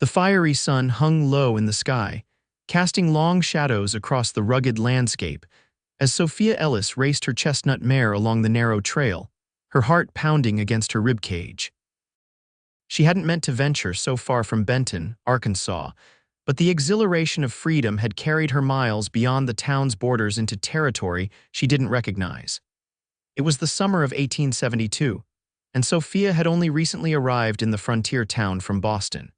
The fiery sun hung low in the sky, casting long shadows across the rugged landscape as Sophia Ellis raced her chestnut mare along the narrow trail, her heart pounding against her ribcage. She hadn't meant to venture so far from Benton, Arkansas, but the exhilaration of freedom had carried her miles beyond the town's borders into territory she didn't recognize. It was the summer of 1872, and Sophia had only recently arrived in the frontier town from Boston.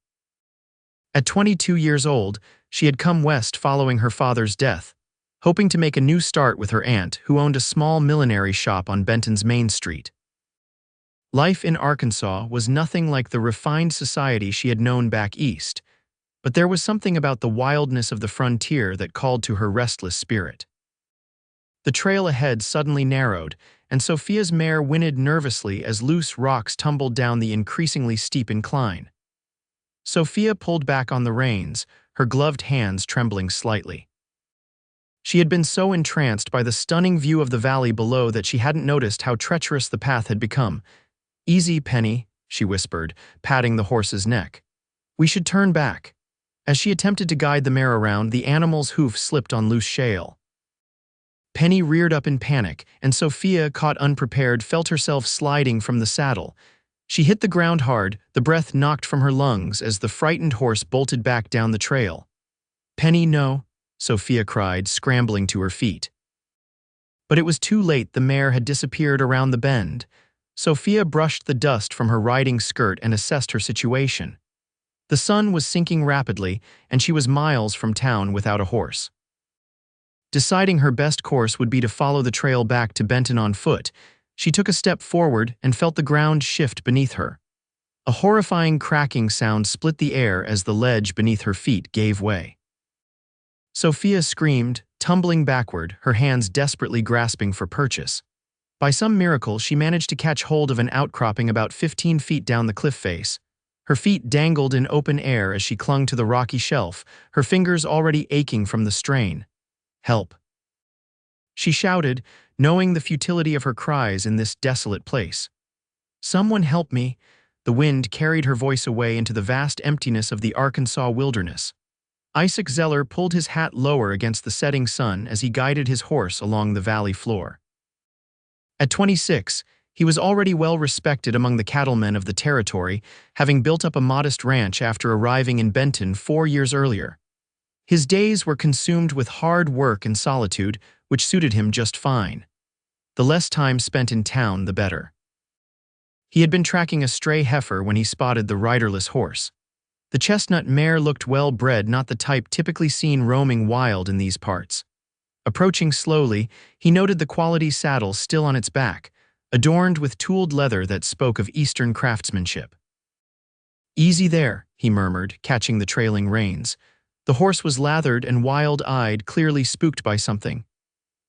At 22 years old, she had come west following her father's death, hoping to make a new start with her aunt, who owned a small millinery shop on Benton's Main Street. Life in Arkansas was nothing like the refined society she had known back east, but there was something about the wildness of the frontier that called to her restless spirit. The trail ahead suddenly narrowed, and Sophia's mare whinnied nervously as loose rocks tumbled down the increasingly steep incline. Sophia pulled back on the reins, her gloved hands trembling slightly. She had been so entranced by the stunning view of the valley below that she hadn't noticed how treacherous the path had become. "Easy, Penny," she whispered, patting the horse's neck. "We should turn back." As she attempted to guide the mare around, the animal's hoof slipped on loose shale. Penny reared up in panic, and Sophia, caught unprepared, felt herself sliding from the saddle. She hit the ground hard, the breath knocked from her lungs as the frightened horse bolted back down the trail. "Penny, no," Sophia cried, scrambling to her feet. But it was too late. The mare had disappeared around the bend. Sophia brushed the dust from her riding skirt and assessed her situation. The sun was sinking rapidly, and she was miles from town without a horse. Deciding her best course would be to follow the trail back to Benton on foot, she took a step forward and felt the ground shift beneath her. A horrifying cracking sound split the air as the ledge beneath her feet gave way. Sophia screamed, tumbling backward, her hands desperately grasping for purchase. By some miracle, she managed to catch hold of an outcropping about 15 feet down the cliff face. Her feet dangled in open air as she clung to the rocky shelf, her fingers already aching from the strain. "Help!" she shouted, knowing the futility of her cries in this desolate place. "Someone help me!" The wind carried her voice away into the vast emptiness of the Arkansas wilderness. Isaac Zeller pulled his hat lower against the setting sun as he guided his horse along the valley floor. At 26, he was already well respected among the cattlemen of the territory, having built up a modest ranch after arriving in Benton 4 years earlier. His days were consumed with hard work and solitude, which suited him just fine. The less time spent in town, the better. He had been tracking a stray heifer when he spotted the riderless horse. The chestnut mare looked well-bred, not the type typically seen roaming wild in these parts. Approaching slowly, he noted the quality saddle still on its back, adorned with tooled leather that spoke of Eastern craftsmanship. "Easy there," he murmured, catching the trailing reins. The horse was lathered and wild-eyed, clearly spooked by something.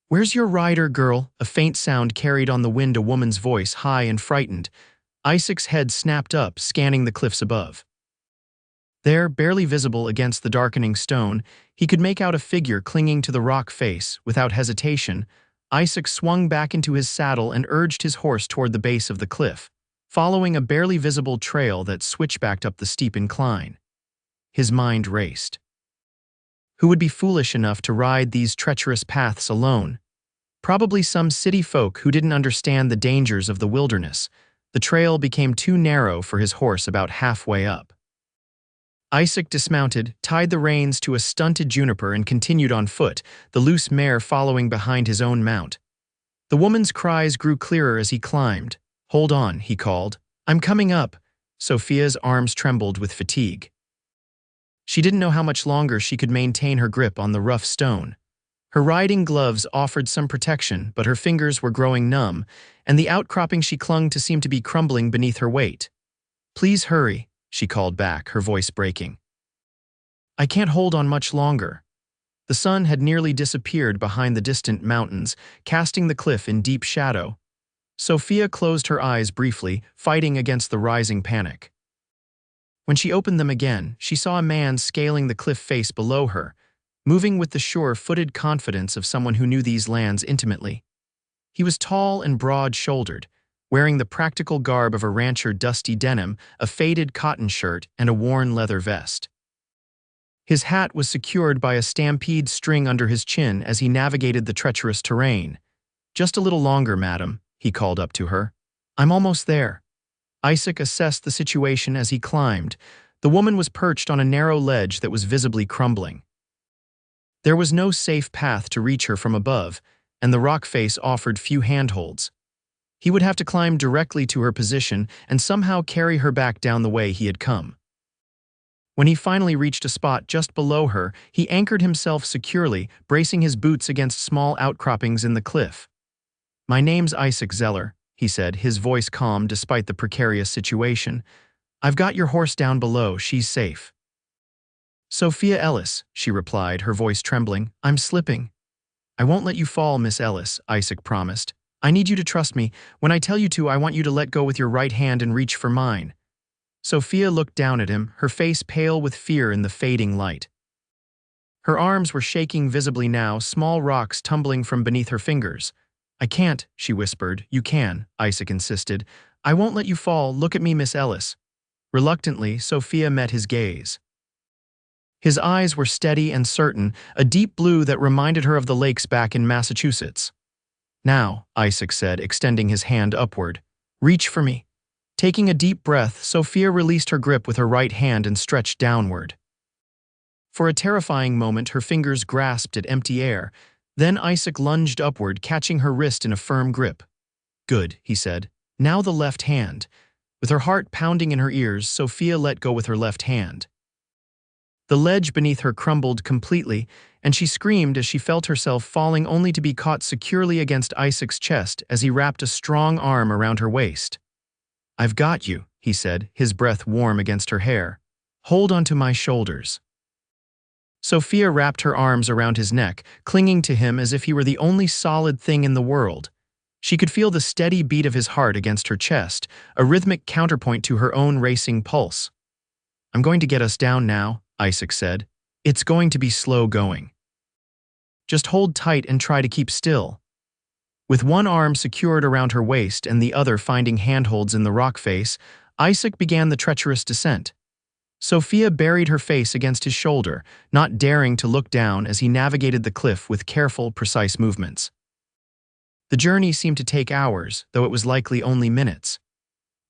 "Where's your rider, girl?" A faint sound carried on the wind, a woman's voice, high and frightened. Isaac's head snapped up, scanning the cliffs above. There, barely visible against the darkening stone, he could make out a figure clinging to the rock face. Without hesitation, Isaac swung back into his saddle and urged his horse toward the base of the cliff, following a barely visible trail that switchbacked up the steep incline. His mind raced. Who would be foolish enough to ride these treacherous paths alone? Probably some city folk who didn't understand the dangers of the wilderness. The trail became too narrow for his horse about halfway up. Isaac dismounted, tied the reins to a stunted juniper, and continued on foot, the loose mare following behind his own mount. The woman's cries grew clearer as he climbed. "Hold on," he called. "I'm coming up." Sophia's arms trembled with fatigue. She didn't know how much longer she could maintain her grip on the rough stone. Her riding gloves offered some protection, but her fingers were growing numb, and the outcropping she clung to seemed to be crumbling beneath her weight. "Please hurry," she called back, her voice breaking. "I can't hold on much longer." The sun had nearly disappeared behind the distant mountains, casting the cliff in deep shadow. Sophia closed her eyes briefly, fighting against the rising panic. When she opened them again, she saw a man scaling the cliff face below her, moving with the sure-footed confidence of someone who knew these lands intimately. He was tall and broad-shouldered, wearing the practical garb of a rancher, dusty denim, a faded cotton shirt, and a worn leather vest. His hat was secured by a stampede string under his chin as he navigated the treacherous terrain. "Just a little longer, madam," he called up to her. "I'm almost there." Isaac assessed the situation as he climbed. The woman was perched on a narrow ledge that was visibly crumbling. There was no safe path to reach her from above, and the rock face offered few handholds. He would have to climb directly to her position and somehow carry her back down the way he had come. When he finally reached a spot just below her, he anchored himself securely, bracing his boots against small outcroppings in the cliff. "My name's Isaac Zeller," he said, his voice calm despite the precarious situation. "I've got your horse down below, she's safe." "Sophia Ellis," she replied, her voice trembling. "I'm slipping." "I won't let you fall, Miss Ellis," Isaac promised. "I need you to trust me. When I tell you to, I want you to let go with your right hand and reach for mine." Sophia looked down at him, her face pale with fear in the fading light. Her arms were shaking visibly now, small rocks tumbling from beneath her fingers. "I can't," she whispered. "You can," Isaac insisted. "I won't let you fall. Look at me, Miss Ellis." Reluctantly, Sophia met his gaze. His eyes were steady and certain, a deep blue that reminded her of the lakes back in Massachusetts. "Now," Isaac said, extending his hand upward. "Reach for me." Taking a deep breath, Sophia released her grip with her right hand and stretched downward. For a terrifying moment, her fingers grasped at empty air. Then Isaac lunged upward, catching her wrist in a firm grip. "Good," he said. "Now the left hand." With her heart pounding in her ears, Sophia let go with her left hand. The ledge beneath her crumbled completely, and she screamed as she felt herself falling, only to be caught securely against Isaac's chest as he wrapped a strong arm around her waist. "I've got you," he said, his breath warm against her hair. "Hold onto my shoulders." Sophia wrapped her arms around his neck, clinging to him as if he were the only solid thing in the world. She could feel the steady beat of his heart against her chest, a rhythmic counterpoint to her own racing pulse. "I'm going to get us down now," Isaac said. "It's going to be slow going. Just hold tight and try to keep still." With one arm secured around her waist and the other finding handholds in the rock face, Isaac began the treacherous descent. Sophia buried her face against his shoulder, not daring to look down as he navigated the cliff with careful, precise movements. The journey seemed to take hours, though it was likely only minutes.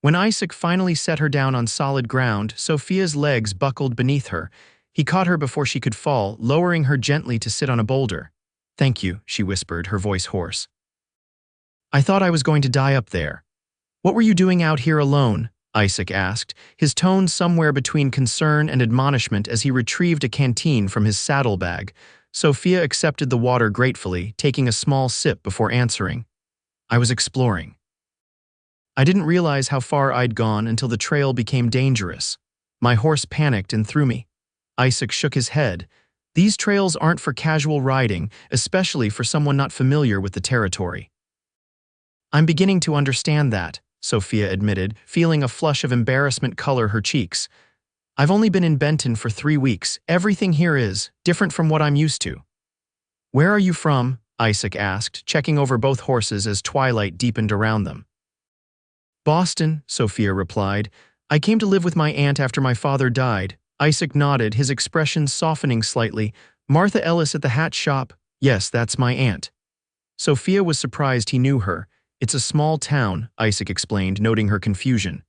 When Isaac finally set her down on solid ground, Sophia's legs buckled beneath her. He caught her before she could fall, lowering her gently to sit on a boulder. "Thank you," she whispered, her voice hoarse. "I thought I was going to die up there." "What were you doing out here alone?" Isaac asked, his tone somewhere between concern and admonishment as he retrieved a canteen from his saddlebag. Sophia accepted the water gratefully, taking a small sip before answering. "I was exploring. I didn't realize how far I'd gone until the trail became dangerous. My horse panicked and threw me." Isaac shook his head. "These trails aren't for casual riding, especially for someone not familiar with the territory." "I'm beginning to understand that," Sophia admitted, feeling a flush of embarrassment color her cheeks. "I've only been in Benton for 3 weeks. Everything here is different from what I'm used to." "Where are you from?" Isaac asked, checking over both horses as twilight deepened around them. "Boston," Sophia replied. "I came to live with my aunt after my father died." Isaac nodded, his expression softening slightly. "Martha Ellis at the hat shop?" "Yes, that's my aunt." Sophia was surprised he knew her. "It's a small town," Isaac explained, noting her confusion.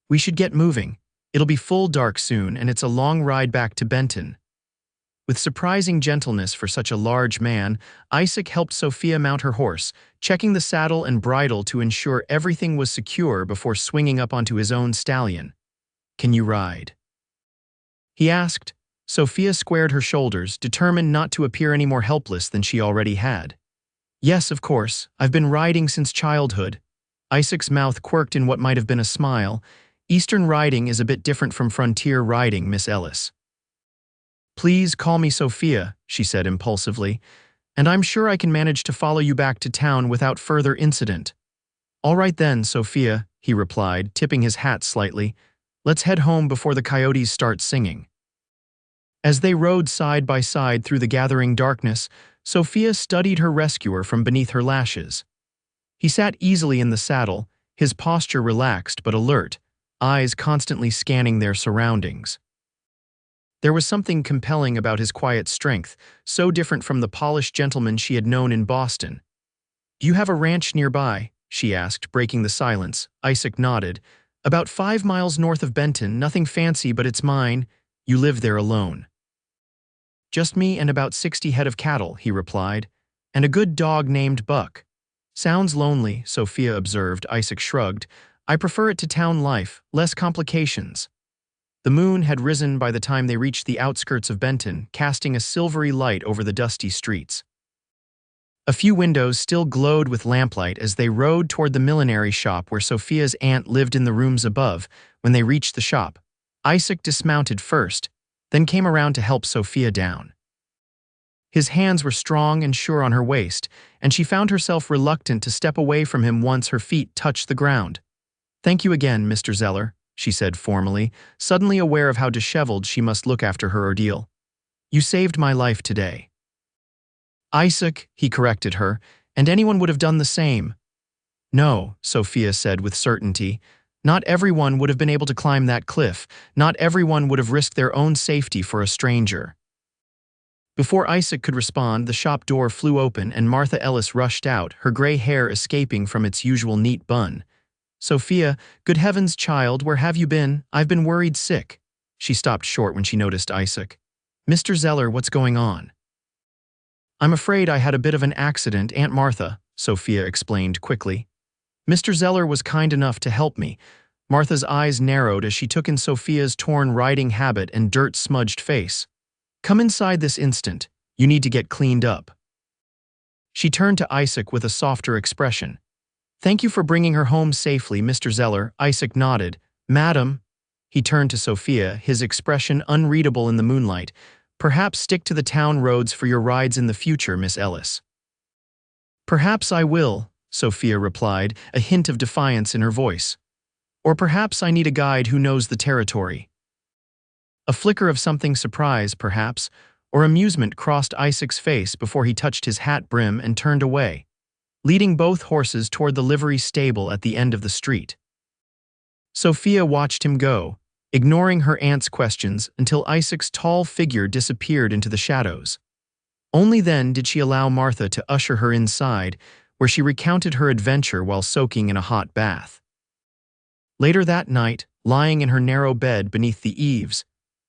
"We should get moving. It'll be full dark soon, and it's a long ride back to Benton." With surprising gentleness for such a large man, Isaac helped Sophia mount her horse, checking the saddle and bridle to ensure everything was secure before swinging up onto his own stallion. "Can you ride?" he asked. Sophia squared her shoulders, determined not to appear any more helpless than she already had. "Yes, of course. I've been riding since childhood." Isaac's mouth quirked in what might have been a smile. "Eastern riding is a bit different from frontier riding, Miss Ellis." "Please call me Sophia," she said impulsively, "and I'm sure I can manage to follow you back to town without further incident." "All right then, Sophia," he replied, tipping his hat slightly. "Let's head home before the coyotes start singing." As they rode side by side through the gathering darkness, Sophia studied her rescuer from beneath her lashes. He sat easily in the saddle, his posture relaxed but alert, eyes constantly scanning their surroundings. There was something compelling about his quiet strength, so different from the polished gentleman she had known in Boston. "Do you have a ranch nearby?" she asked, breaking the silence. Isaac nodded. "About 5 miles north of Benton, nothing fancy, but it's mine. You live there alone." "Just me and about 60 head of cattle," he replied, "and a good dog named Buck." "Sounds lonely," Sophia observed. Isaac shrugged. "I prefer it to town life, less complications." The moon had risen by the time they reached the outskirts of Benton, casting a silvery light over the dusty streets. A few windows still glowed with lamplight as they rode toward the millinery shop where Sophia's aunt lived in the rooms above. When they reached the shop, Isaac dismounted first, then came around to help Sophia down. His hands were strong and sure on her waist, and she found herself reluctant to step away from him once her feet touched the ground. "Thank you again, Mr. Zeller," she said formally, suddenly aware of how disheveled she must look after her ordeal. "You saved my life today." "Isaac," he corrected her, "and anyone would have done the same." "No," Sophia said with certainty. "Not everyone would have been able to climb that cliff. Not everyone would have risked their own safety for a stranger." Before Isaac could respond, the shop door flew open and Martha Ellis rushed out, her gray hair escaping from its usual neat bun. "Sophia, good heavens, child, where have you been? I've been worried sick." She stopped short when she noticed Isaac. "Mr. Zeller, what's going on?" "I'm afraid I had a bit of an accident, Aunt Martha," Sophia explained quickly. "Mr. Zeller was kind enough to help me." Martha's eyes narrowed as she took in Sophia's torn riding habit and dirt-smudged face. "Come inside this instant. You need to get cleaned up." She turned to Isaac with a softer expression. "Thank you for bringing her home safely, Mr. Zeller." Isaac nodded. "Madam." He turned to Sophia, his expression unreadable in the moonlight. "Perhaps stick to the town roads for your rides in the future, Miss Ellis." "Perhaps I will," Sophia replied, a hint of defiance in her voice. "Or perhaps I need a guide who knows the territory." A flicker of something surprise, perhaps, or amusement crossed Isaac's face before he touched his hat brim and turned away, leading both horses toward the livery stable at the end of the street. Sophia watched him go, ignoring her aunt's questions until Isaac's tall figure disappeared into the shadows. Only then did she allow Martha to usher her inside, where she recounted her adventure while soaking in a hot bath. Later that night, lying in her narrow bed beneath the eaves,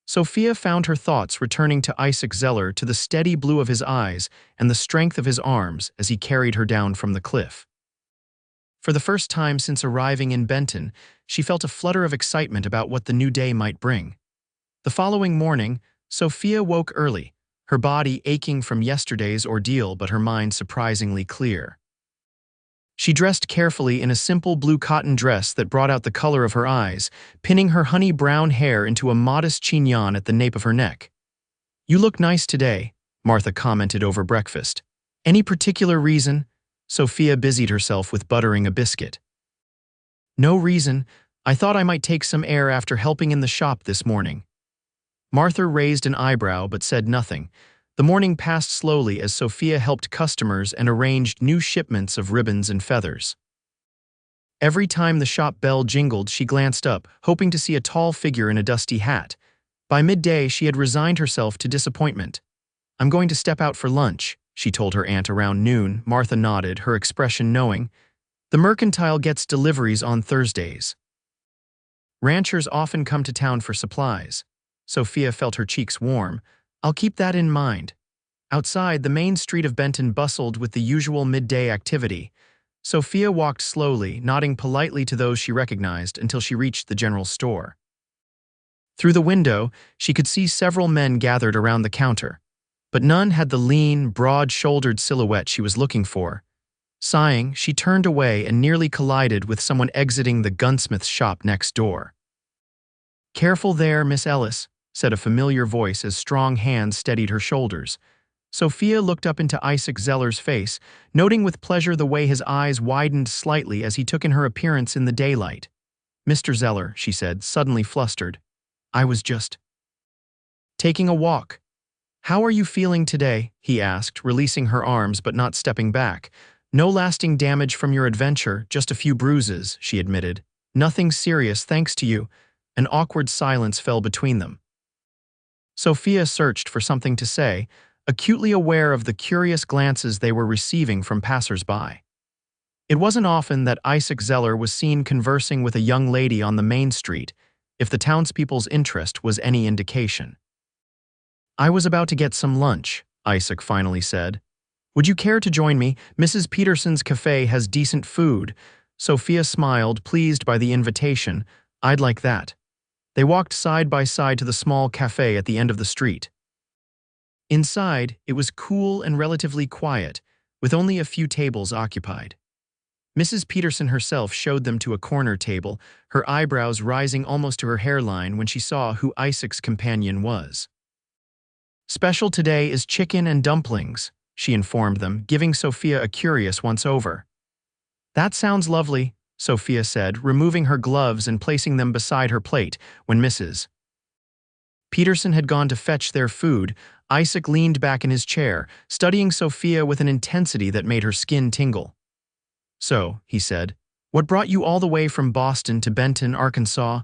Sophia found her thoughts returning to Isaac Zeller, to the steady blue of his eyes and the strength of his arms as he carried her down from the cliff. For the first time since arriving in Benton, she felt a flutter of excitement about what the new day might bring. The following morning, Sophia woke early, her body aching from yesterday's ordeal but her mind surprisingly clear. She dressed carefully in a simple blue cotton dress that brought out the color of her eyes, pinning her honey brown hair into a modest chignon at the nape of her neck. "You look nice today," Martha commented over breakfast. "Any particular reason?" Sophia busied herself with buttering a biscuit. "No reason. I thought I might take some air after helping in the shop this morning." Martha raised an eyebrow but said nothing. The morning passed slowly as Sophia helped customers and arranged new shipments of ribbons and feathers. Every time the shop bell jingled, she glanced up, hoping to see a tall figure in a dusty hat. By midday, she had resigned herself to disappointment. "I'm going to step out for lunch," she told her aunt around noon. Martha nodded, her expression knowing. "The mercantile gets deliveries on Thursdays. Ranchers often come to town for supplies." Sophia felt her cheeks warm. "I'll keep that in mind." Outside, the main street of Benton bustled with the usual midday activity. Sophia walked slowly, nodding politely to those she recognized until she reached the general store. Through the window, she could see several men gathered around the counter, but none had the lean, broad-shouldered silhouette she was looking for. Sighing, she turned away and nearly collided with someone exiting the gunsmith's shop next door. "Careful there, Miss Ellis," said a familiar voice as strong hands steadied her shoulders. Sophia looked up into Isaac Zeller's face, noting with pleasure the way his eyes widened slightly as he took in her appearance in the daylight. "Mr. Zeller," she said, suddenly flustered. "I was just taking a walk." "How are you feeling today?" he asked, releasing her arms but not stepping back. No lasting damage from your adventure, just a few bruises, she admitted. Nothing serious, thanks to you. An awkward silence fell between them. Sophia searched for something to say, acutely aware of the curious glances they were receiving from passers-by. It wasn't often that Isaac Zeller was seen conversing with a young lady on the main street, if the townspeople's interest was any indication. I was about to get some lunch, Isaac finally said. Would you care to join me? Mrs. Peterson's cafe has decent food. Sophia smiled, pleased by the invitation. I'd like that. They walked side by side to the small cafe at the end of the street. Inside, it was cool and relatively quiet, with only a few tables occupied. Mrs. Peterson herself showed them to a corner table, her eyebrows rising almost to her hairline when she saw who Isaac's companion was. Special today is chicken and dumplings, she informed them, giving Sophia a curious once-over. That sounds lovely, Sophia said, removing her gloves and placing them beside her plate when Mrs. Peterson had gone to fetch their food. Isaac leaned back in his chair, studying Sophia with an intensity that made her skin tingle. So, he said, what brought you all the way from Boston to Benton, Arkansas?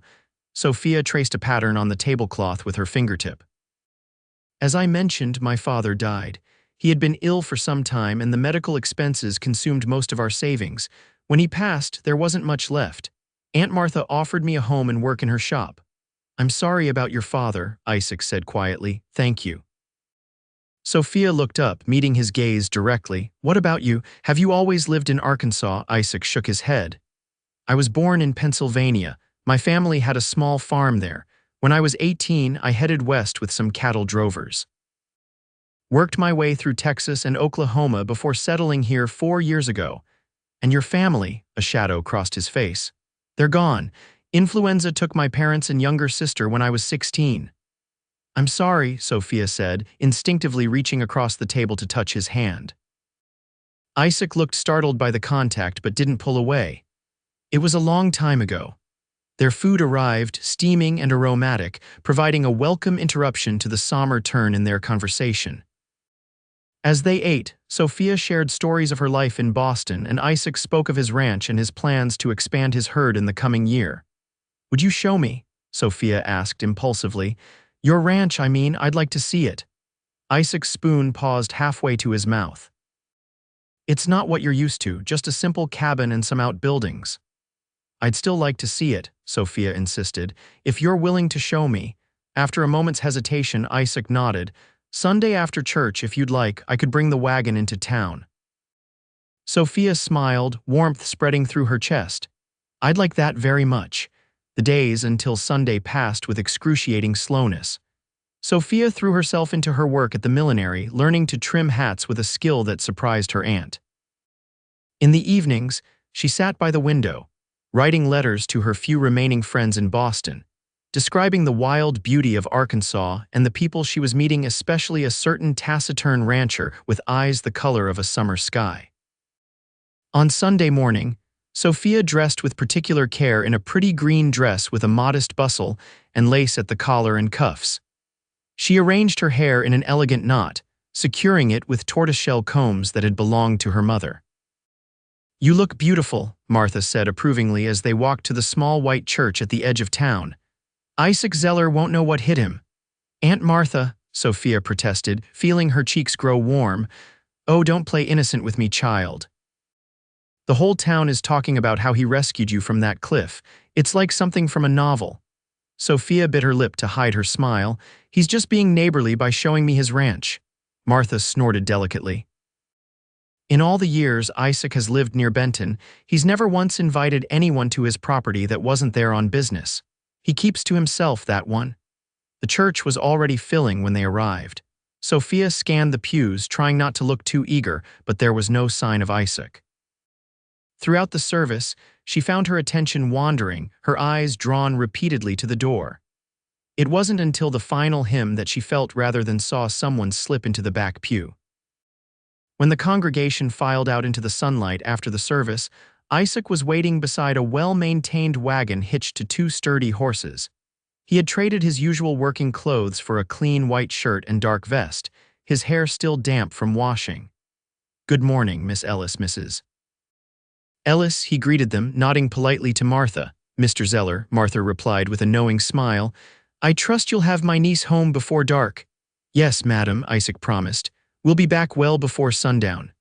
Sophia traced a pattern on the tablecloth with her fingertip. As I mentioned, my father died. He had been ill for some time and the medical expenses consumed most of our savings. When he passed, there wasn't much left. Aunt Martha offered me a home and work in her shop. I'm sorry about your father, Isaac said quietly. Thank you. Sophia looked up, meeting his gaze directly. What about you? Have you always lived in Arkansas? Isaac shook his head. I was born in Pennsylvania. My family had a small farm there. When I was 18, I headed west with some cattle drovers. Worked my way through Texas and Oklahoma before settling here 4 years ago. And your family, a shadow crossed his face. They're gone. Influenza took my parents and younger sister when I was 16. I'm sorry, Sophia said, instinctively reaching across the table to touch his hand. Isaac looked startled by the contact but didn't pull away. It was a long time ago. Their food arrived, steaming and aromatic, providing a welcome interruption to the somber turn in their conversation. As they ate, Sophia shared stories of her life in Boston, and Isaac spoke of his ranch and his plans to expand his herd in the coming year. Would you show me? Sophia asked impulsively. Your ranch, I mean, I'd like to see it. Isaac's spoon paused halfway to his mouth. It's not what you're used to, just a simple cabin and some outbuildings. I'd still like to see it, Sophia insisted, if you're willing to show me. After a moment's hesitation, Isaac nodded. Sunday after church, if you'd like, I could bring the wagon into town. Sophia smiled, warmth spreading through her chest. I'd like that very much. The days until Sunday passed with excruciating slowness. Sophia threw herself into her work at the millinery, learning to trim hats with a skill that surprised her aunt. In the evenings, she sat by the window, writing letters to her few remaining friends in Boston, describing the wild beauty of Arkansas and the people she was meeting, especially a certain taciturn rancher with eyes the color of a summer sky. On Sunday morning, Sophia dressed with particular care in a pretty green dress with a modest bustle and lace at the collar and cuffs. She arranged her hair in an elegant knot, securing it with tortoiseshell combs that had belonged to her mother. You look beautiful, Martha said approvingly as they walked to the small white church at the edge of town. Isaac Zeller won't know what hit him. Aunt Martha, Sophia protested, feeling her cheeks grow warm. Oh, don't play innocent with me, child. The whole town is talking about how he rescued you from that cliff. It's like something from a novel. Sophia bit her lip to hide her smile. He's just being neighborly by showing me his ranch. Martha snorted delicately. In all the years Isaac has lived near Benton, he's never once invited anyone to his property that wasn't there on business. He keeps to himself, that one. The church was already filling when they arrived. Sophia scanned the pews, trying not to look too eager, but there was no sign of Isaac. Throughout the service, she found her attention wandering, her eyes drawn repeatedly to the door. It wasn't until the final hymn that she felt rather than saw someone slip into the back pew. When the congregation filed out into the sunlight after the service, Isaac was waiting beside a well-maintained wagon hitched to 2 sturdy horses. He had traded his usual working clothes for a clean white shirt and dark vest, his hair still damp from washing. "Good morning, Miss Ellis, Mrs. Ellis," he greeted them, nodding politely to Martha. "Mr. Zeller," Martha replied with a knowing smile. "I trust you'll have my niece home before dark." "Yes, madam," Isaac promised. "We'll be back well before sundown."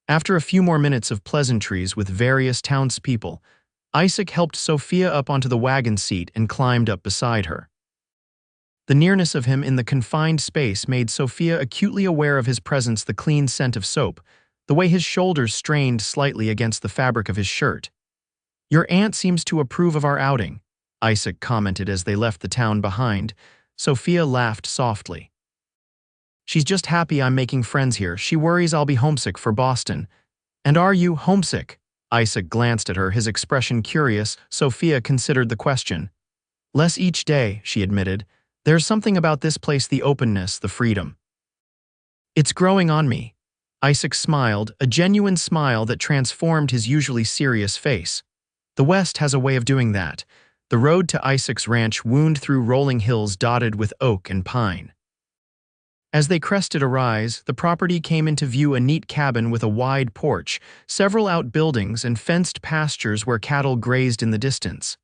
After a few more minutes of pleasantries with various townspeople, Isaac helped Sophia up onto the wagon seat and climbed up beside her. The nearness of him in the confined space made Sophia acutely aware of his presence, the clean scent of soap, the way his shoulders strained slightly against the fabric of his shirt. "Your aunt seems to approve of our outing," Isaac commented as they left the town behind. Sophia laughed softly. "She's just happy I'm making friends here. She worries I'll be homesick for Boston." "And are you homesick?" Isaac glanced at her, his expression curious. Sophia considered the question. "Less each day," she admitted. "There's something about this place, the openness, the freedom. It's growing on me." Isaac smiled, a genuine smile that transformed his usually serious face. The West has a way of doing that. The road to Isaac's ranch wound through rolling hills dotted with oak and pine. As they crested a rise, the property came into view, a neat cabin with a wide porch, several outbuildings, and fenced pastures where cattle grazed in the distance.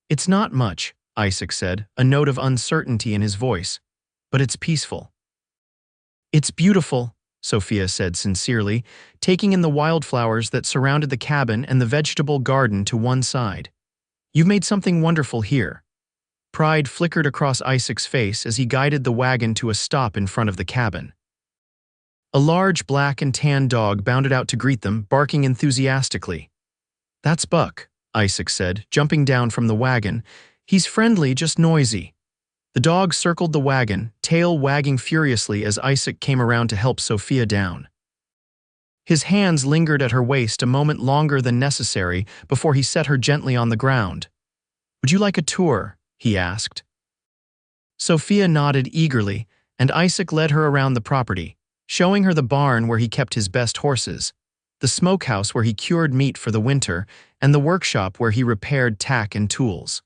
"It's not much," Isaac said, a note of uncertainty in his voice, "but it's peaceful." "It's beautiful," Sophia said sincerely, taking in the wildflowers that surrounded the cabin and the vegetable garden to one side. "You've made something wonderful here." Pride flickered across Isaac's face as he guided the wagon to a stop in front of the cabin. A large black and tan dog bounded out to greet them, barking enthusiastically. "That's Buck," Isaac said, jumping down from the wagon. "He's friendly, just noisy." The dog circled the wagon, tail wagging furiously as Isaac came around to help Sophia down. His hands lingered at her waist a moment longer than necessary before he set her gently on the ground. "Would you like a tour?" he asked. Sophia nodded eagerly, and Isaac led her around the property, showing her the barn where he kept his best horses, the smokehouse where he cured meat for the winter, and the workshop where he repaired tack and tools.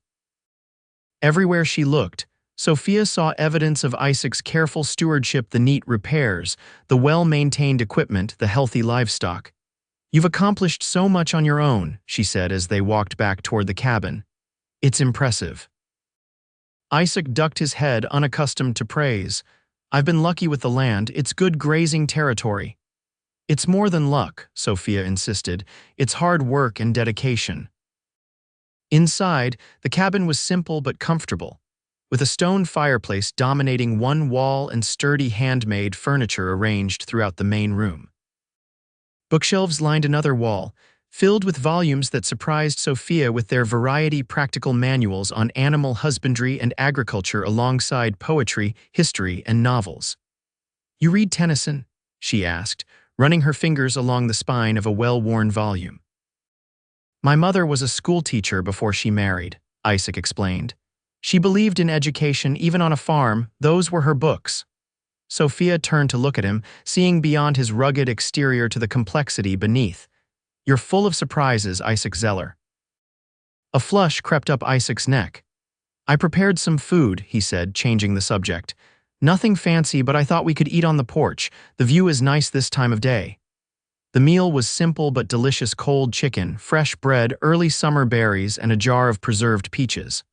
Everywhere she looked, Sophia saw evidence of Isaac's careful stewardship, the neat repairs, the well-maintained equipment, the healthy livestock. "You've accomplished so much on your own," she said as they walked back toward the cabin. "It's impressive." Isaac ducked his head, unaccustomed to praise. "I've been lucky with the land. It's good grazing territory." "It's more than luck," Sophia insisted. "It's hard work and dedication." Inside, the cabin was simple but comfortable, with a stone fireplace dominating one wall and sturdy handmade furniture arranged throughout the main room. Bookshelves lined another wall, filled with volumes that surprised Sophia with their variety, practical manuals on animal husbandry and agriculture alongside poetry, history, and novels. "You read Tennyson?" she asked, running her fingers along the spine of a well-worn volume. "My mother was a schoolteacher before she married," Isaac explained. "She believed in education even on a farm. Those were her books." Sophia turned to look at him, seeing beyond his rugged exterior to the complexity beneath. "You're full of surprises, Isaac Zeller." A flush crept up Isaac's neck. "I prepared some food," he said, changing the subject. "Nothing fancy, but I thought we could eat on the porch. The view is nice this time of day." The meal was simple but delicious: cold chicken, fresh bread, early summer berries, and a jar of preserved peaches.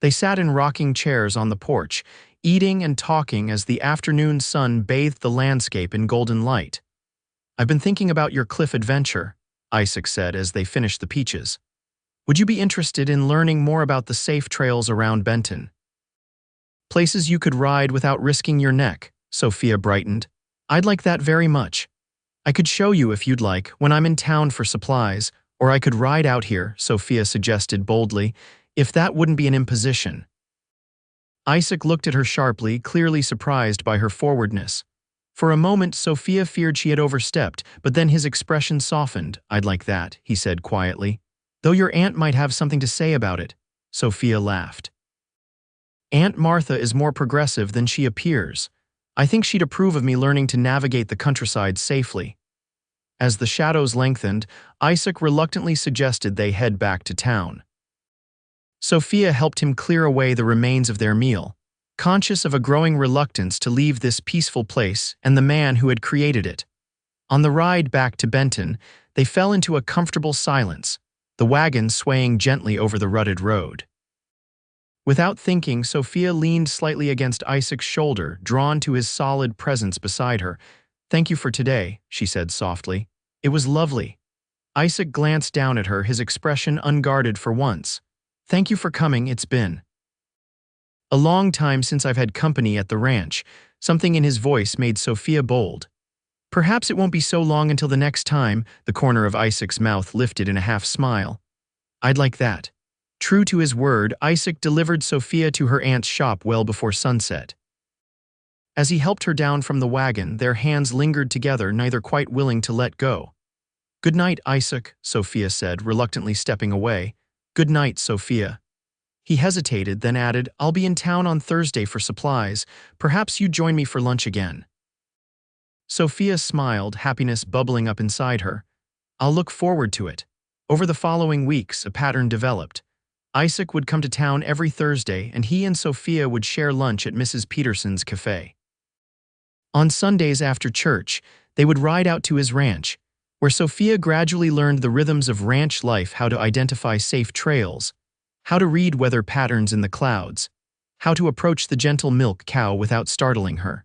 They sat in rocking chairs on the porch, eating and talking as the afternoon sun bathed the landscape in golden light. "I've been thinking about your cliff adventure," Isaac said as they finished the peaches. "Would you be interested in learning more about the safe trails around Benton? Places you could ride without risking your neck," Sophia brightened. "I'd like that very much. I could show you if you'd like, when I'm in town for supplies, or I could ride out here," Sophia suggested boldly, "if that wouldn't be an imposition." Isaac looked at her sharply, clearly surprised by her forwardness. For a moment, Sophia feared she had overstepped, but then his expression softened. "I'd like that," he said quietly. "Though your aunt might have something to say about it." Sophia laughed. "Aunt Martha is more progressive than she appears. I think she'd approve of me learning to navigate the countryside safely." As the shadows lengthened, Isaac reluctantly suggested they head back to town. Sophia helped him clear away the remains of their meal, conscious of a growing reluctance to leave this peaceful place and the man who had created it. On the ride back to Benton, they fell into a comfortable silence, the wagon swaying gently over the rutted road. Without thinking, Sophia leaned slightly against Isaac's shoulder, drawn to his solid presence beside her. "Thank you for today," she said softly. "It was lovely." Isaac glanced down at her, his expression unguarded for once. "Thank you for coming, it's been a long time since I've had company at the ranch." Something in his voice made Sophia bold. "Perhaps it won't be so long until the next time." The corner of Isaac's mouth lifted in a half-smile. "I'd like that." True to his word, Isaac delivered Sophia to her aunt's shop well before sunset. As he helped her down from the wagon, their hands lingered together, neither quite willing to let go. "Good night, Isaac," Sophia said, reluctantly stepping away. "Good night, Sophia." He hesitated, then added, "I'll be in town on Thursday for supplies. Perhaps you'd join me for lunch again." Sophia smiled, happiness bubbling up inside her. "I'll look forward to it." Over the following weeks, a pattern developed. Isaac would come to town every Thursday, and he and Sophia would share lunch at Mrs. Peterson's cafe. On Sundays after church, they would ride out to his ranch, where Sophia gradually learned the rhythms of ranch life, how to identify safe trails, how to read weather patterns in the clouds, how to approach the gentle milk cow without startling her.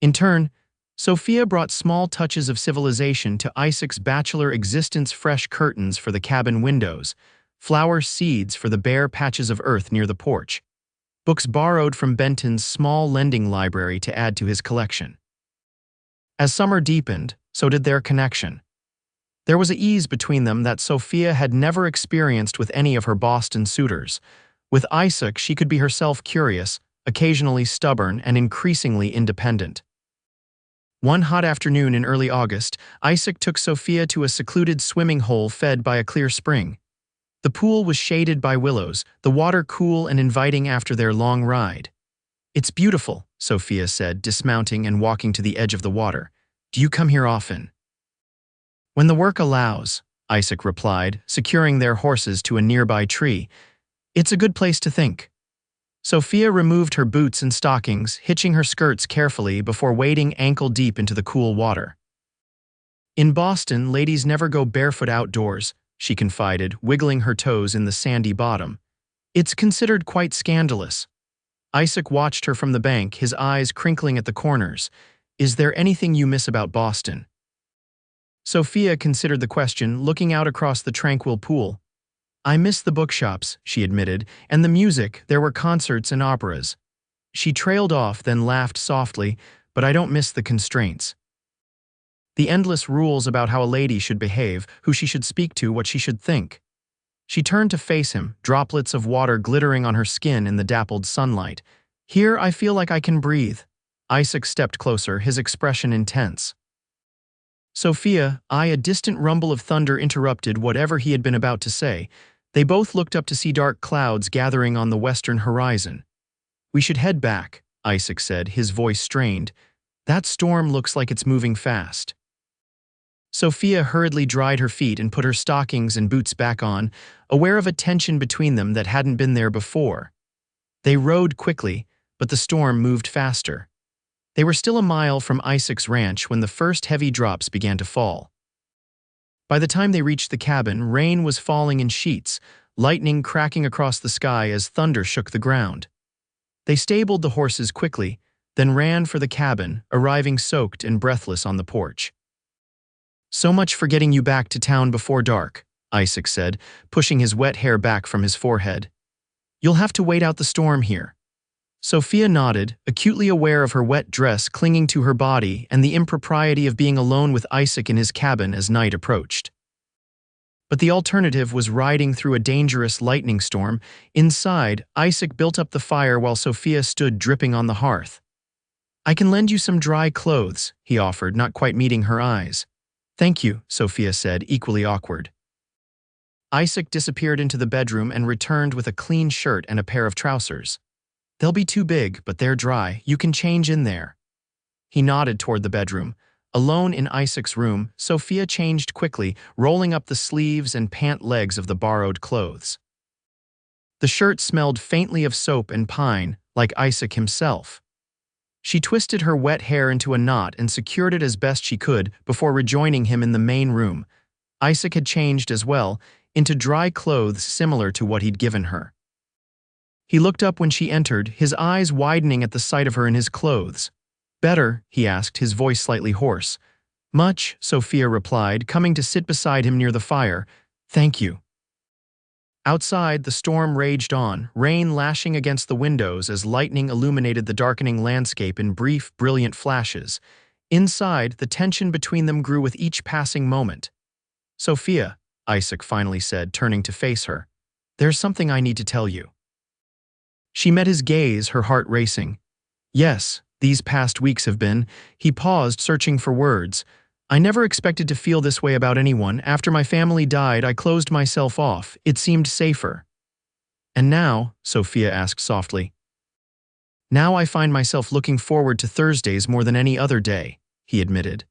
In turn, Sophia brought small touches of civilization to Isaac's bachelor existence: fresh curtains for the cabin windows, flower seeds for the bare patches of earth near the porch, books borrowed from Benton's small lending library to add to his collection. As summer deepened, so did their connection. There was an ease between them that Sophia had never experienced with any of her Boston suitors. With Isaac, she could be herself, curious, occasionally stubborn, and increasingly independent. One hot afternoon in early August, Isaac took Sophia to a secluded swimming hole fed by a clear spring. The pool was shaded by willows, the water cool and inviting after their long ride. "It's beautiful," Sophia said, dismounting and walking to the edge of the water. "Do you come here often?" "When the work allows," Isaac replied, securing their horses to a nearby tree. "It's a good place to think." Sophia removed her boots and stockings, hitching her skirts carefully before wading ankle-deep into the cool water. "In Boston, ladies never go barefoot outdoors," she confided, wiggling her toes in the sandy bottom. "It's considered quite scandalous." Isaac watched her from the bank, his eyes crinkling at the corners. "Is there anything you miss about Boston?" Sophia considered the question, looking out across the tranquil pool. "I miss the bookshops," she admitted, "and the music. There were concerts and operas." She trailed off, then laughed softly. "But I don't miss the constraints. The endless rules about how a lady should behave, who she should speak to, what she should think." She turned to face him, droplets of water glittering on her skin in the dappled sunlight. "Here I feel like I can breathe." Isaac stepped closer, his expression intense. Sophia, a distant rumble of thunder interrupted whatever he had been about to say. They both looked up to see dark clouds gathering on the western horizon. "We should head back," Isaac said, his voice strained. "That storm looks like it's moving fast." Sophia hurriedly dried her feet and put her stockings and boots back on, aware of a tension between them that hadn't been there before. They rode quickly, but the storm moved faster. They were still a mile from Isaac's ranch when the first heavy drops began to fall. By the time they reached the cabin, rain was falling in sheets, lightning cracking across the sky as thunder shook the ground. They stabled the horses quickly, then ran for the cabin, arriving soaked and breathless on the porch. "So much for getting you back to town before dark," Isaac said, pushing his wet hair back from his forehead. "You'll have to wait out the storm here." Sophia nodded, acutely aware of her wet dress clinging to her body and the impropriety of being alone with Isaac in his cabin as night approached. But the alternative was riding through a dangerous lightning storm. Inside, Isaac built up the fire while Sophia stood dripping on the hearth. "I can lend you some dry clothes," he offered, not quite meeting her eyes. "Thank you," Sophia said, equally awkward. Isaac disappeared into the bedroom and returned with a clean shirt and a pair of trousers. "They'll be too big, but they're dry. You can change in there." He nodded toward the bedroom. Alone in Isaac's room, Sophia changed quickly, rolling up the sleeves and pant legs of the borrowed clothes. The shirt smelled faintly of soap and pine, like Isaac himself. She twisted her wet hair into a knot and secured it as best she could before rejoining him in the main room. Isaac had changed as well, into dry clothes similar to what he'd given her. He looked up when she entered, his eyes widening at the sight of her in his clothes. "Better?" he asked, his voice slightly hoarse. "Much," Sophia replied, coming to sit beside him near the fire. "Thank you." Outside, the storm raged on, rain lashing against the windows as lightning illuminated the darkening landscape in brief, brilliant flashes. Inside, the tension between them grew with each passing moment. "Sophia," Isaac finally said, turning to face her, "there's something I need to tell you." She met his gaze, her heart racing. "Yes, these past weeks have been." He paused, searching for words. "I never expected to feel this way about anyone. After my family died, I closed myself off. It seemed safer." "And now?" Sophia asked softly. "Now I find myself looking forward to Thursdays more than any other day," he admitted.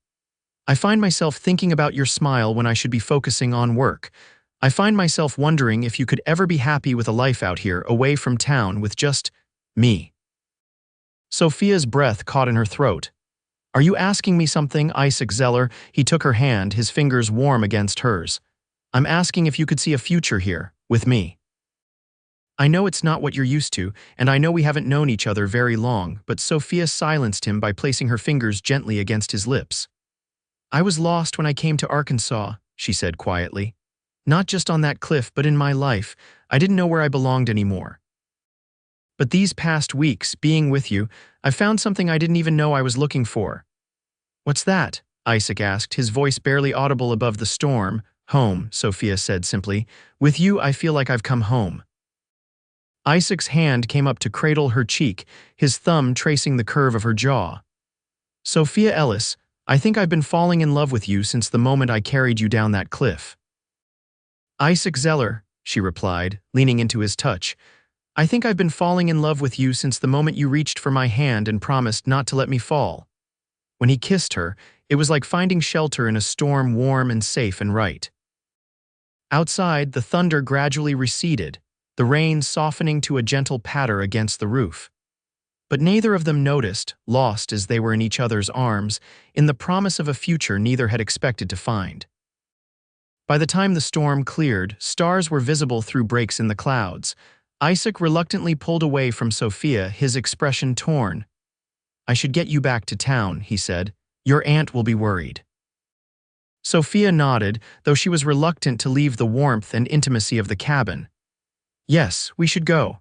"I find myself thinking about your smile when I should be focusing on work. I find myself wondering if you could ever be happy with a life out here, away from town, with just me." Sophia's breath caught in her throat. "Are you asking me something, Isaac Zeller?" He took her hand, his fingers warm against hers. "I'm asking if you could see a future here, with me. I know it's not what you're used to, and I know we haven't known each other very long," but Sophia silenced him by placing her fingers gently against his lips. "I was lost when I came to Arkansas," she said quietly. "Not just on that cliff, but in my life. I didn't know where I belonged anymore. But these past weeks, being with you, I found something I didn't even know I was looking for." "What's that?" Isaac asked, his voice barely audible above the storm. "Home," Sophia said simply. "With you, I feel like I've come home." Isaac's hand came up to cradle her cheek, his thumb tracing the curve of her jaw. "Sophia Ellis, I think I've been falling in love with you since the moment I carried you down that cliff." "Isaac Zeller," she replied, leaning into his touch. "I think I've been falling in love with you since the moment you reached for my hand and promised not to let me fall." When he kissed her, it was like finding shelter in a storm, warm and safe and right. Outside, the thunder gradually receded, the rain softening to a gentle patter against the roof. But neither of them noticed, lost as they were in each other's arms, in the promise of a future neither had expected to find. By the time the storm cleared, stars were visible through breaks in the clouds. Isaac reluctantly pulled away from Sophia, his expression torn. "I should get you back to town," he said. "Your aunt will be worried." Sophia nodded, though she was reluctant to leave the warmth and intimacy of the cabin. "Yes, we should go."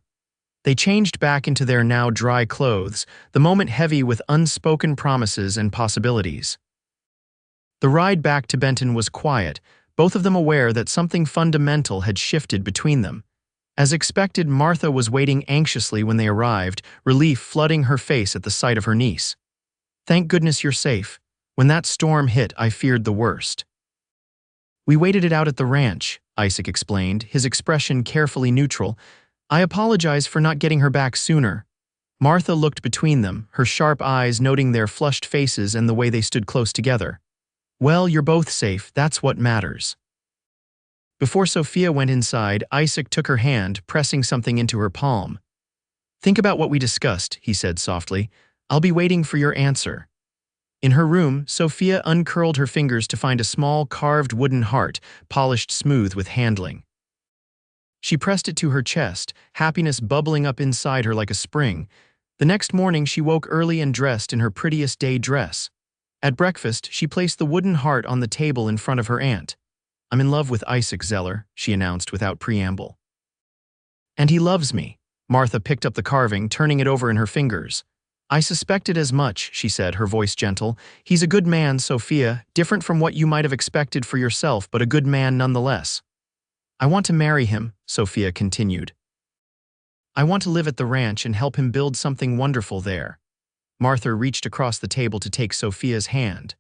They changed back into their now dry clothes, the moment heavy with unspoken promises and possibilities. The ride back to Benton was quiet, both of them aware that something fundamental had shifted between them. As expected, Martha was waiting anxiously when they arrived, relief flooding her face at the sight of her niece. "Thank goodness you're safe. When that storm hit, I feared the worst." "We waited it out at the ranch," Isaac explained, his expression carefully neutral. "I apologize for not getting her back sooner." Martha looked between them, her sharp eyes noting their flushed faces and the way they stood close together. "Well, you're both safe, that's what matters." Before Sophia went inside, Isaac took her hand, pressing something into her palm. "Think about what we discussed," he said softly. "I'll be waiting for your answer." In her room, Sophia uncurled her fingers to find a small carved wooden heart, polished smooth with handling. She pressed it to her chest, happiness bubbling up inside her like a spring. The next morning she woke early and dressed in her prettiest day dress. At breakfast, she placed the wooden heart on the table in front of her aunt. "I'm in love with Isaac Zeller," she announced without preamble. "And he loves me." Martha picked up the carving, turning it over in her fingers. "I suspected as much," she said, her voice gentle. "He's a good man, Sophia, different from what you might have expected for yourself, but a good man nonetheless." "I want to marry him," Sophia continued. "I want to live at the ranch and help him build something wonderful there." Martha reached across the table to take Sophia's hand.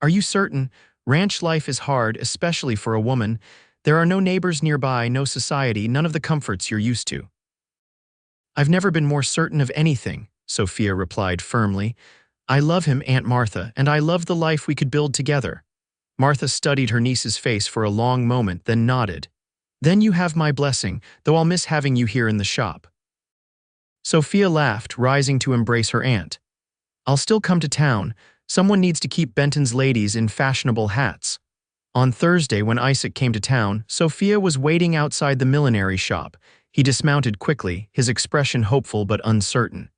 "Are you certain? Ranch life is hard, especially for a woman. There are no neighbors nearby, no society, none of the comforts you're used to." "I've never been more certain of anything," Sophia replied firmly. "I love him, Aunt Martha, and I love the life we could build together." Martha studied her niece's face for a long moment, then nodded. "Then you have my blessing, though I'll miss having you here in the shop." Sophia laughed, rising to embrace her aunt. I'll still come to town. Someone needs to keep Benton's ladies in fashionable hats. On Thursday, when Isaac came to town, Sophia was waiting outside the millinery shop. He dismounted quickly, his expression hopeful but uncertain.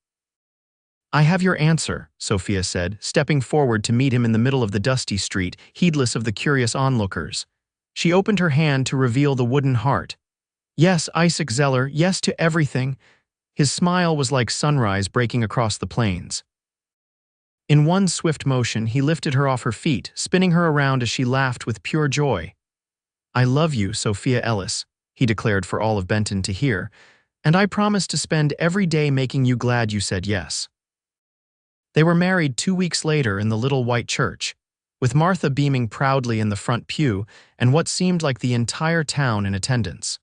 "I have your answer," Sophia said, stepping forward to meet him in the middle of the dusty street, heedless of the curious onlookers. She opened her hand to reveal the wooden heart. "Yes, Isaac Zeller, yes to everything." His smile was like sunrise breaking across the plains. In one swift motion, he lifted her off her feet, spinning her around as she laughed with pure joy. "I love you, Sophia Ellis," he declared for all of Benton to hear, "and I promise to spend every day making you glad you said yes." They were married 2 weeks later in the little white church, with Martha beaming proudly in the front pew and what seemed like the entire town in attendance.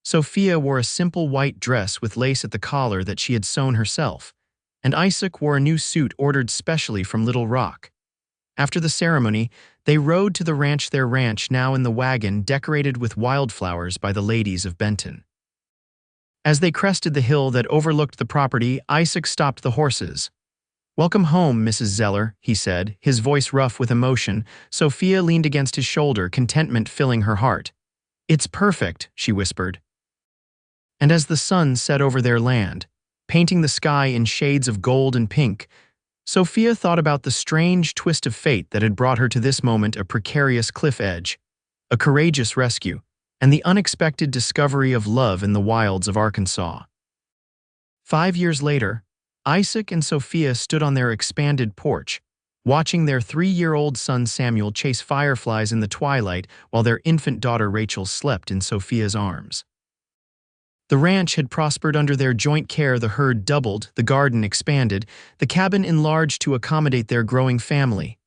Sophia wore a simple white dress with lace at the collar that she had sewn herself, and Isaac wore a new suit ordered specially from Little Rock. After the ceremony, they rode to their ranch now in the wagon decorated with wildflowers by the ladies of Benton. As they crested the hill that overlooked the property, Isaac stopped the horses. "Welcome home, Mrs. Zeller," he said, his voice rough with emotion. Sophia leaned against his shoulder, contentment filling her heart. "It's perfect," she whispered. And as the sun set over their land, painting the sky in shades of gold and pink, Sophia thought about the strange twist of fate that had brought her to this moment, a precarious cliff edge, a courageous rescue, and the unexpected discovery of love in the wilds of Arkansas. 5 years later, Isaac and Sophia stood on their expanded porch, watching their 3-year-old son Samuel chase fireflies in the twilight while their infant daughter Rachel slept in Sophia's arms. The ranch had prospered under their joint care. The herd doubled, the garden expanded, the cabin enlarged to accommodate their growing family.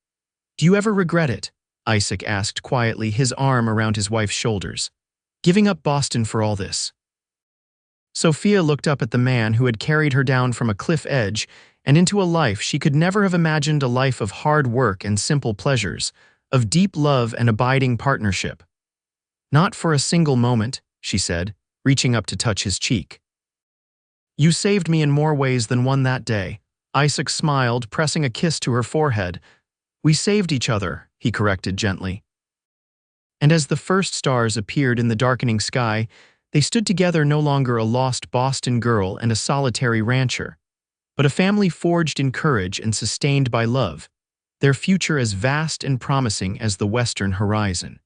"Do you ever regret it?" Isaac asked quietly, his arm around his wife's shoulders. "Giving up Boston for all this?" Sophia looked up at the man who had carried her down from a cliff edge and into a life she could never have imagined, a life of hard work and simple pleasures, of deep love and abiding partnership. "Not for a single moment," she said, reaching up to touch his cheek. "You saved me in more ways than one that day." Isaac smiled, pressing a kiss to her forehead. "We saved each other," he corrected gently. And as the first stars appeared in the darkening sky, they stood together, no longer a lost Boston girl and a solitary rancher, but a family forged in courage and sustained by love, their future as vast and promising as the western horizon.